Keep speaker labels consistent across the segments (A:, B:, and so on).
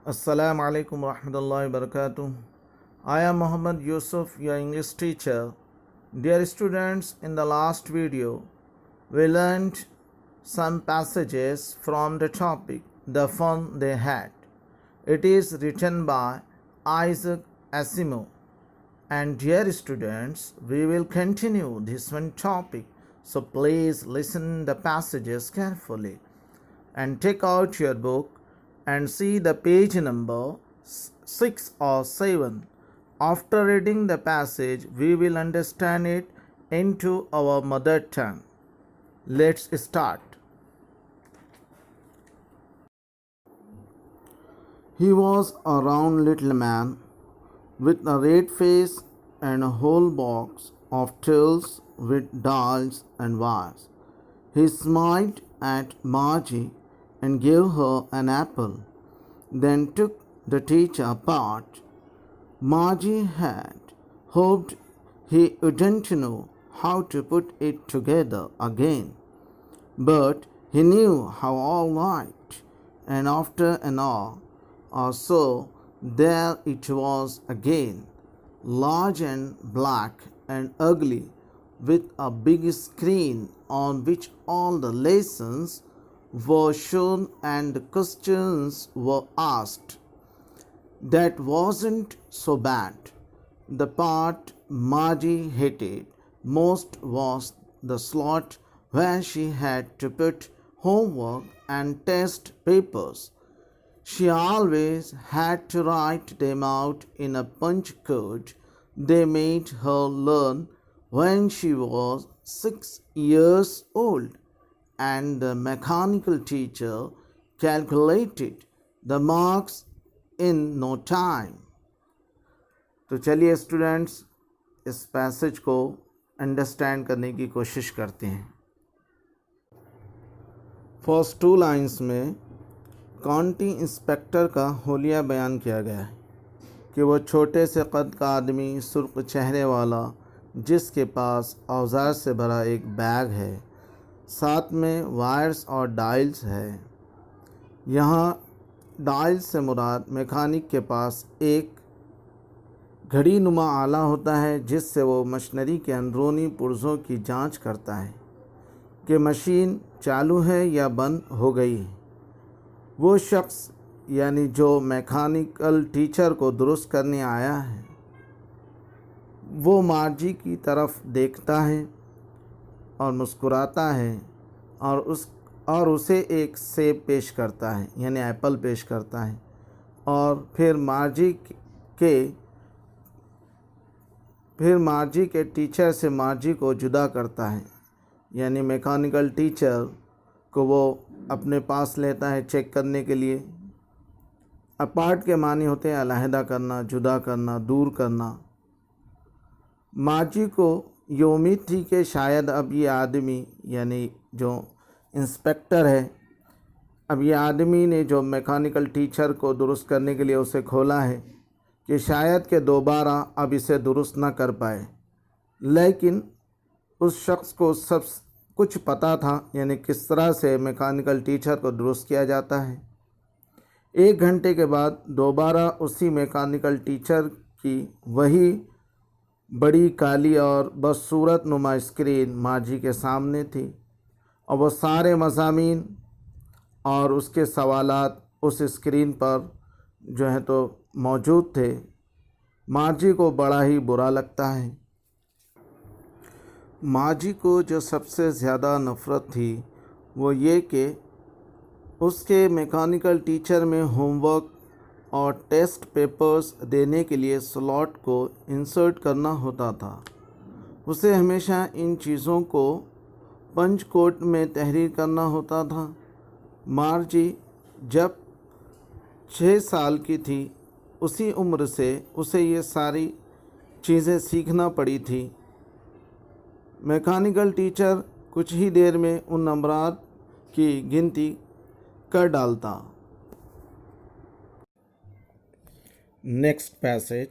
A: Assalamu alaikum warahmatullahi wabarakatuh. I am Muhammad Yusuf, your English teacher. Dear students, in the last video, we learned some passages from the topic The Fun They Had. It is written by Isaac Asimov. And dear students, we will continue this one topic. So please listen the passages carefully and take out your book and see the page number 6 or 7. After reading the passage, we will understand it into our mother tongue. Let's start. He was a round little man with a red face and a whole box of tools with dials and wires. He smiled at Margie and gave her an apple, then took the teacher apart. Margie had hoped he wouldn't know how to put it together again, but he knew how all right, and after an hour or so, there it was again, large and black and ugly, with a big screen on which all the lessons were shown and the questions were asked. That wasn't so bad. The part Margie hated most was the slot where she had to put homework and test papers. She always had to write them out in a punch code they made her learn when she was 6 years old, and the mechanical teacher calculated the marks in no time. तो चलिए students इस passage को understand करने की कोशिश करते हैं. First 2 lines में काउंटी इंस्पेक्टर का होलिया बयान किया गया है कि वो छोटे से कद का आदमी, सुर्ख चेहरे वाला, जिसके पास औजार से भरा एक बैग है, साथ में वायर्स और डायल्स है. यहाँ डायल्स से मुराद मैकेनिक के पास एक घड़ी नुमा आला होता है जिससे वो मशीनरी के अंदरूनी पुर्ज़ों की जांच करता है कि मशीन चालू है या बंद हो गई है. वो शख्स यानी जो मैकेनिकल टीचर को दुरुस्त करने आया है, वो मार्जी की तरफ देखता है और मुस्कुराता है और उसे एक सेब पेश करता है, यानी एप्पल पेश करता है, और फिर मार्जी के टीचर से मार्जी को जुदा करता है, यानी मैकेनिकल टीचर को वो अपने पास लेता है चेक करने के लिए. अपार्ट के मानी होते हैं अलहदा करना, जुदा करना, दूर करना. मार्जी को ये उम्मीद थी कि शायद अब ये आदमी, यानी जो इंस्पेक्टर है, अब ये आदमी ने जो मैकेनिकल टीचर को दुरुस्त करने के लिए उसे खोला है, कि शायद के दोबारा अब इसे दुरुस्त ना कर पाए. लेकिन उस शख्स को सब कुछ पता था, यानी किस तरह से मैकेनिकल टीचर को दुरुस्त किया जाता है. 1 घंटे के बाद दोबारा उसी मैकेनिकल टीचर की वही बड़ी काली और बदसूरत नुमा स्क्रीन मार्जी के सामने थी, और वो सारे मज़ामीन और उसके सवालात उस स्क्रीन पर जो है तो मौजूद थे. मार्जी को बड़ा ही बुरा लगता है. मार्जी को जो सबसे ज़्यादा नफ़रत थी वो ये कि उसके मैकेनिकल टीचर में होमवर्क और टेस्ट पेपर्स देने के लिए स्लॉट को इंसर्ट करना होता था. उसे हमेशा इन चीज़ों को पंच कोड में तहरीर करना होता था. मार्जी जब 6 साल की थी, उसी उम्र से उसे ये सारी चीज़ें सीखना पड़ी थी. मैकेनिकल टीचर कुछ ही देर में उन नंबरात की गिनती कर डालता. Next passage.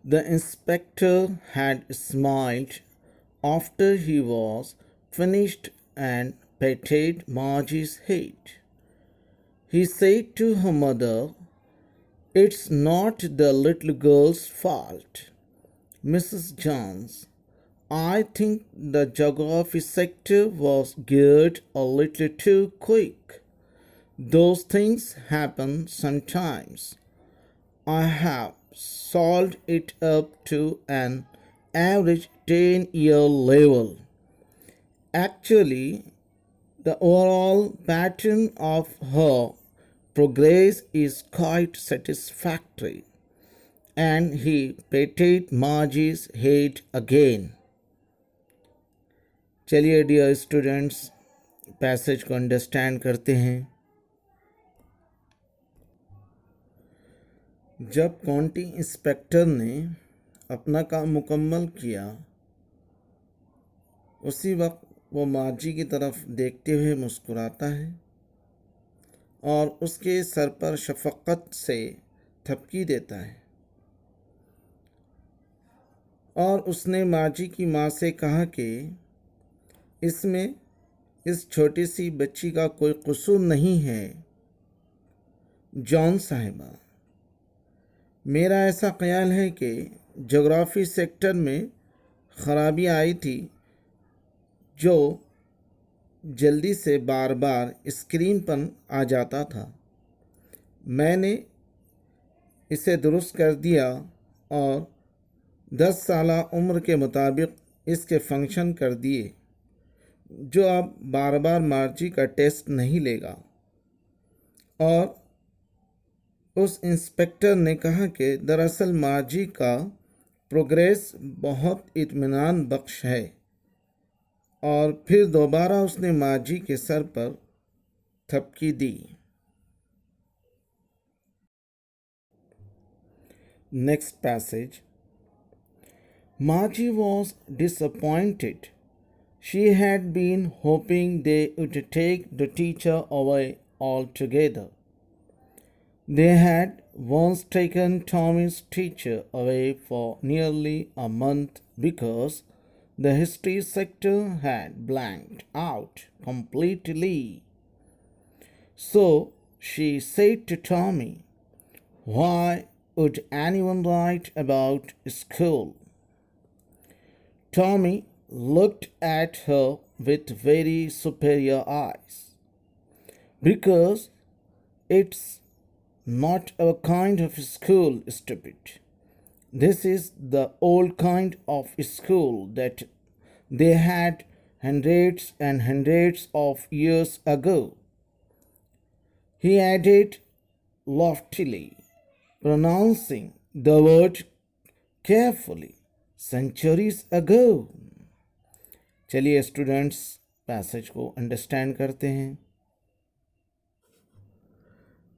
A: The inspector had smiled after he was finished and patted Margie's head. He said to her mother, "It's not the little girl's fault, Mrs. Jones. I think the geography sector was geared a little too quick. Those things happen sometimes. I have solved it up to an average 10-year level. Actually, the overall pattern of her progress is quite satisfactory." And he patted Margie's head again. चलिए dear students, passage को understand करते हैं। जब county inspector ने अपना काम मुकम्मल किया, उसी वक्त वो मार्जी की तरफ देखते हुए मुस्कुराता है और उसके सर पर शफकत से थपकी देता है, और उसने मार्जी की माँ से कहा कि इसमें इस छोटी सी बच्ची का कोई कसूर नहीं है जॉन साहिबा। मेरा ऐसा ख्याल है कि जोग्राफ़ी सेक्टर में ख़राबी आई थी जो जल्दी से बार बार स्क्रीन पर आ जाता था। मैंने इसे दुरुस्त कर दिया और 10 साल उम्र के मुताबिक इसके फंक्शन कर दिए, जो अब बार बार मार्जी का टेस्ट नहीं लेगा। और उस इंस्पेक्टर ने कहा कि दरअसल मार्जी का प्रोग्रेस बहुत इत्मीनान बख्श है, और फिर दोबारा उसने मार्जी के सर पर थपकी दी। Next passage. Margie was disappointed. She had been hoping they would take the teacher away altogether. They had once taken Tommy's teacher away for nearly a month because the history sector had blanked out completely. So she said to Tommy, "Why would anyone write about school?" Tommy looked at her with very superior eyes. "Because it's not our kind of school, stupid. This is the old kind of school that they had hundreds and hundreds of years ago," he added loftily, pronouncing the word carefully. "Centuries ago." चलिए students, passage को understand करते हैं।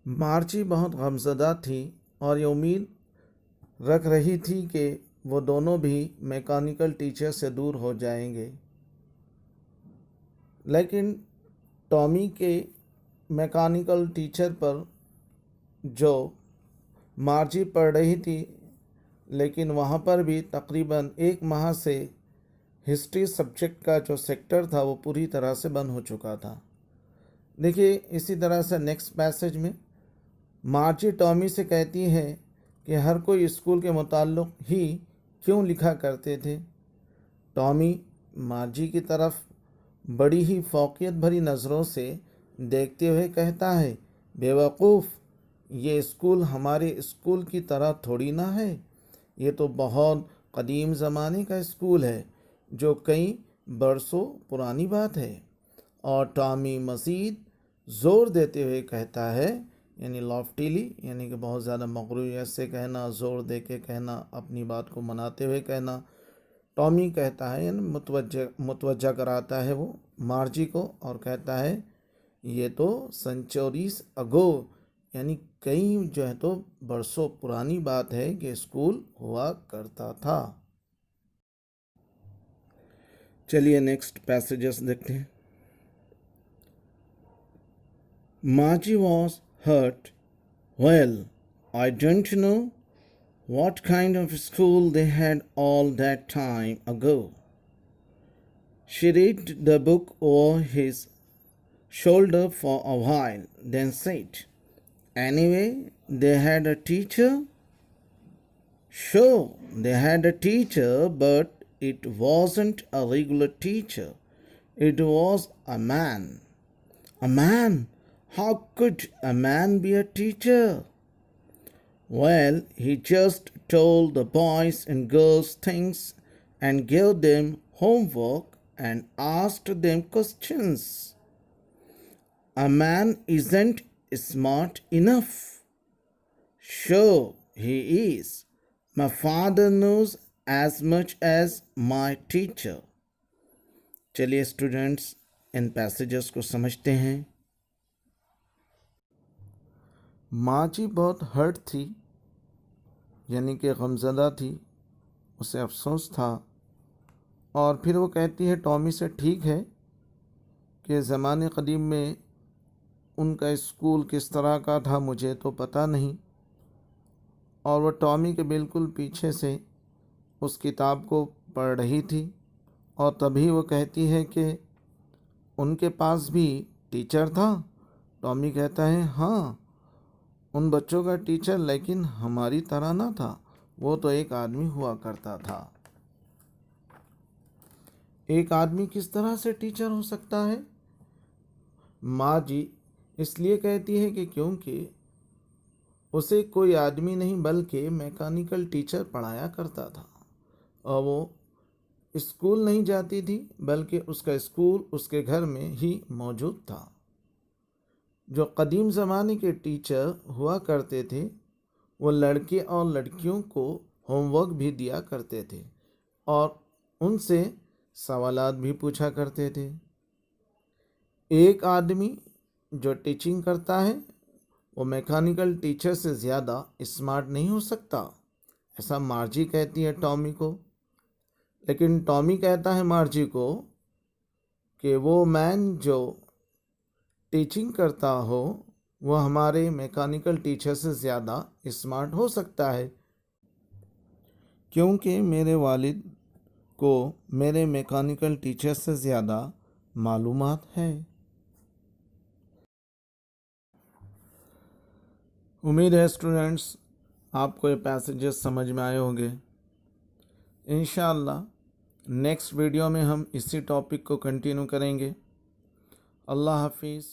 A: मार्जी बहुत गमज़दा थी और ये उम्मीद रख रही थी कि वो दोनों भी मैकेनिकल टीचर से दूर हो जाएंगे, लेकिन टॉमी के मैकेनिकल टीचर पर जो मार्जी पढ़ रही थी, लेकिन वहाँ पर भी तकरीबन 1 माह से हिस्ट्री सब्जेक्ट का जो सेक्टर था वो पूरी तरह से बंद हो चुका था। देखिए, इसी तरह से नेक्स्ट पैसेज में मार्जी टॉमी से कहती है कि हर कोई स्कूल के मुताल्लिक ही क्यों लिखा करते थे। टॉमी मार्जी की तरफ बड़ी ही फौकियत भरी नज़रों से देखते हुए कहता है, "बेवकूफ़, ये स्कूल हमारे स्कूल की तरह थोड़ी ना है। ये तो बहुत कदीम ज़माने का स्कूल है जो कई बरसों पुरानी बात है।" और टॉमी मज़ीद ज़ोर देते हुए कहता है, यानी लॉफ्टीली, यानी कि बहुत ज़्यादा मगरूरियत से कहना, ज़ोर दे के कहना, अपनी बात को मनाते हुए कहना। टॉमी कहता है, यानी मुतवज्जा कराता है वो मार्जी को और कहता है, "ये तो सेंचुरीज अगो, यानी कई जो है तो बरसों पुरानी बात है कि स्कूल हुआ करता था।" चलिए नेक्स्ट पैसेजेस देखते हैं। Margie was hurt. "Well, I don't know what kind of school they had all that time ago." She read the book over his shoulder for a while, then said, "Anyway, they had a teacher?" "Sure, they had a teacher, but it wasn't a regular teacher. It was a man." "A man? How could a man be a teacher?" "Well, he just told the boys and girls things and gave them homework and asked them questions." "A man isn't smart enough." "Sure, he is. My father knows as much as my teacher." चलिए students, इन passages को समझते हैं। माँ जी बहुत hurt थी, यानी कि गमज़दा थी, उसे अफसोस था। और फिर वो कहती है टॉमी से, ठीक है कि ज़माने क़दीम में उनका स्कूल किस तरह का था मुझे तो पता नहीं। और वो टॉमी के बिल्कुल पीछे से उस किताब को पढ़ रही थी और तभी वो कहती है कि उनके पास भी टीचर था। टॉमी कहता है, हाँ, उन बच्चों का टीचर, लेकिन हमारी तरह ना था, वो तो एक आदमी हुआ करता था। एक आदमी किस तरह से टीचर हो सकता है? माँ जी इसलिए कहती है कि क्योंकि उसे कोई आदमी नहीं बल्कि मैकेनिकल टीचर पढ़ाया करता था और वो स्कूल नहीं जाती थी बल्कि उसका स्कूल उसके घर में ही मौजूद था। जो कदीम ज़माने के टीचर हुआ करते थे वो लड़के और लड़कियों को होमवर्क भी दिया करते थे और उनसे सवालात भी पूछा करते थे। एक आदमी जो टीचिंग करता है वो मैकेनिकल टीचर से ज़्यादा स्मार्ट नहीं हो सकता, ऐसा मार्जी कहती है टॉमी को। लेकिन टॉमी कहता है मार्जी को कि वो मैन जो टीचिंग करता हो वो हमारे मैकेनिकल टीचर से ज़्यादा स्मार्ट हो सकता है, क्योंकि मेरे वालिद को मेरे मैकेनिकल टीचर से ज़्यादा मालूमात है। उम्मीद है स्टूडेंट्स आपको ये पैसेजेस समझ में आए होंगे। इंशाअल्लाह नेक्स्ट वीडियो में हम इसी टॉपिक को कंटिन्यू करेंगे। अल्लाह हाफिज़।